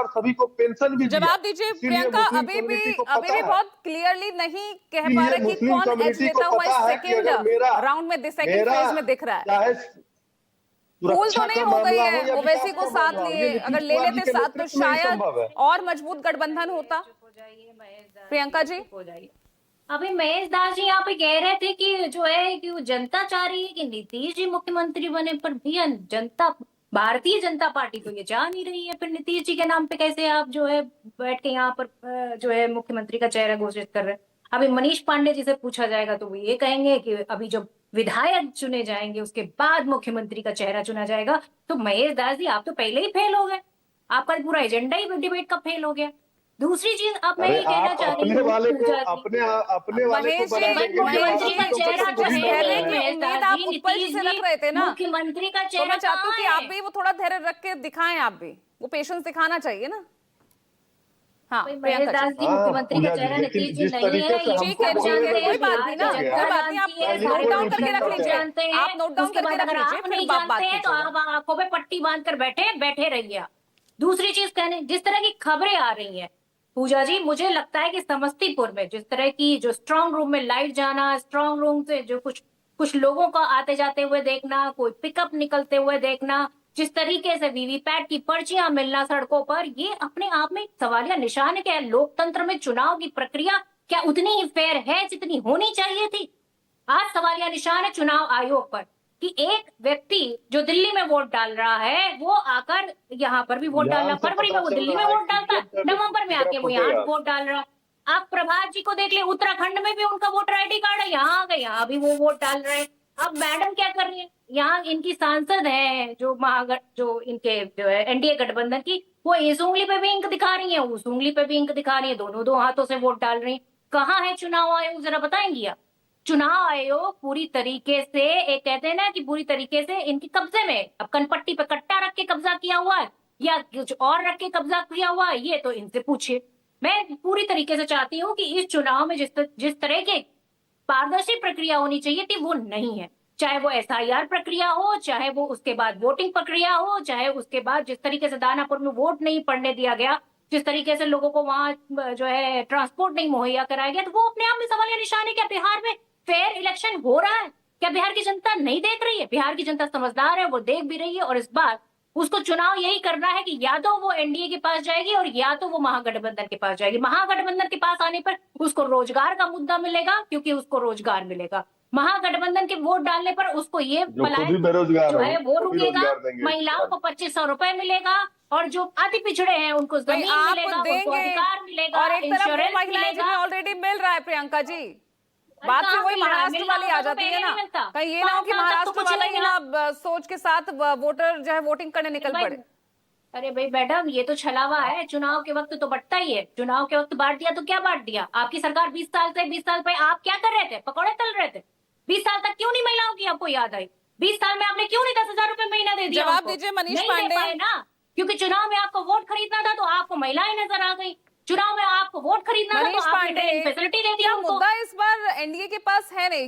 सभी को पेंशन भी दिया। जवाब दीजिए प्रियंका, अभी भी बहुत क्लियरली नहीं कह पा रहे कि कौन एज लेता हुआ इस सेकंड राउंड में, सेकंड फेज में दिख रहा है। चाहे भूल तो सुरक्षा नहीं का हो गई मामला है हो या ओवैसी विकास को का साथ मामला हो, लिए, ये अगर नीतीश ले कुमार जी लेते के साथ तो नेतृत्व में ही शायद संभव है। और मजबूत गठबंधन होता। प्रियंका जी, अभी महेश दास जी यहाँ पे कह रहे थे कि जो है कि वो जनता चाह रही है कि नीतीश जी मुख्यमंत्री बने, पर भैया जनता, भारतीय जनता पार्टी तो ये चाह नहीं रही है। फिर नीतीश जी के नाम पे कैसे आप जो है बैठ के यहाँ पर जो है मुख्यमंत्री का चेहरा घोषित कर रहे हैं। अभी मनीष पांडे जी से पूछा जाएगा तो वो ये कहेंगे कि अभी जब विधायक चुने जाएंगे उसके बाद मुख्यमंत्री का चेहरा चुना जाएगा। तो महेश दास जी आप तो पहले ही फेल हो गए, आपका पूरा एजेंडा ही डिबेट का फेल हो गया। दूसरी चीज अब मैं ये कहना चाह रही हूँ अपने वाले को बना देंगे, मुख्यमंत्री का चेहरा जो है उम्मीद आप ऊपर से रख रहे थे ना, मुख्यमंत्री का तो चेहरा मैं चाहती हूँ कि आप भी वो थोड़ा धैर्य रख के दिखाएं, आप भी वो पेशेंस दिखाना चाहिए ना। हाँ, महेश दास जी मुख्यमंत्री का चेहरा नीतीश जी नहीं है, ठीक है, कोई बात नहीं ना, कोई बात नहीं, आप नोट डाउन करके रख लीजिए, आप नोट डाउन करके रख लीजिए, फिर बात कीजिए। तो आप आंखों पे पट्टी बांध कर बैठे रहिए। दूसरी चीज कहने, जिस तरह की खबरें आ रही हैं पूजा जी, मुझे लगता है कि समस्तीपुर में जिस तरह की जो स्ट्रांग रूम में लाइट जाना, स्ट्रांग रूम से जो कुछ लोगों का आते जाते हुए देखना, कोई पिकअप निकलते हुए देखना, जिस तरीके से वीवीपैट की पर्चियां मिलना सड़कों पर, ये अपने आप में सवालिया निशान है। क्या लोकतंत्र में चुनाव की प्रक्रिया क्या उतनी ही फेयर है जितनी होनी चाहिए थी? आज सवालिया निशान है चुनाव आयोग पर कि एक व्यक्ति जो दिल्ली में वोट डाल रहा है वो आकर यहाँ पर भी वोट डाल रहा, फरवरी में वो दिल्ली में वोट डालता, नवंबर में आके वो यहाँ वोट डाल रहा। आप प्रभात जी को देख ले, उत्तराखंड में भी उनका वोटर आईडी कार्ड है, यहाँ आ गए यहाँ भी वो वोट डाल रहे हैं। अब मैडम क्या कर रही है, यहाँ इनकी सांसद है जो जो इनके जो है एनडीए गठबंधन की, वो इस उंगली पे भी इंक दिखा रही है, उस उंगली पे भी इंक दिखा रही है, दोनों दो हाथों से वोट डाल रही है। कहाँ है चुनाव आयोग, जरा बताएंगी आप? चुनाव आयोग पूरी तरीके से, एक कहते हैं ना कि पूरी तरीके से इनके कब्जे में, अब कनपट्टी पे कट्टा रख के कब्जा किया हुआ है या कुछ और रख के कब्जा किया हुआ है, ये तो इनसे पूछिए। मैं पूरी तरीके से चाहती हूँ कि इस चुनाव में जिस तरह के पारदर्शी प्रक्रिया होनी चाहिए थी वो नहीं है। चाहे वो एसआईआर प्रक्रिया हो, चाहे वो उसके बाद वोटिंग प्रक्रिया हो, चाहे उसके बाद जिस तरीके से दानापुर में वोट नहीं पड़ने दिया गया, जिस तरीके से लोगों को वहां जो है ट्रांसपोर्ट नहीं मुहैया कराया गया, तो वो अपने आप में सवालिया निशान है। क्या बिहार में फेयर इलेक्शन हो रहा है? क्या बिहार की जनता नहीं देख रही है? बिहार की जनता समझदार है, वो देख भी रही है, और इस बार उसको चुनाव यही करना है कि या तो वो एनडीए के पास जाएगी और या तो वो महागठबंधन के पास जाएगी। महागठबंधन के पास आने पर उसको रोजगार का मुद्दा मिलेगा, क्योंकि उसको रोजगार मिलेगा। महागठबंधन के वोट डालने पर उसको ये पलायन जो है वो रुकेगा, महिलाओं को 2500 रुपए मिलेगा, और जो अति पिछड़े हैं उनको जमीन मिलेगा, उनको अधिकार मिलेगा, और एक तरफ वो महिलाएं मिलेगा। जिन्हें ऑलरेडी मिल रहा है प्रियंका जी, बात फिर वही महाराष्ट्र वाली आ जाती है ना, कहीं ये ना हो कि महाराष्ट्र वाला ही ना सोच के साथ वोटर जो है वोटिंग करने निकल पड़े। अरे भाई मैडम, ये तो छलावा है, चुनाव के वक्त तो बंटता ही है। चुनाव के वक्त बांट दिया तो क्या बांट दिया? आपकी सरकार 20 साल पे आप क्या कर रहे थे? पकौड़े तल रहे थे। 20 साल तक क्यों नहीं महिलाओं की आपको याद आई? 20 साल में आपने क्यों नहीं 10,000 रुपए महीना दे दिया? जवाब दीजिए मनीष पांडे। ना, क्योंकि चुनाव में आपको वोट खरीदना था तो आपको महिलाएं नजर आ गई। चुनाव में आपको वोट खरीदना था तो आपने फैसिलिटी दे दिया। मुद्दा इस बार एनडीए के पास है नहीं।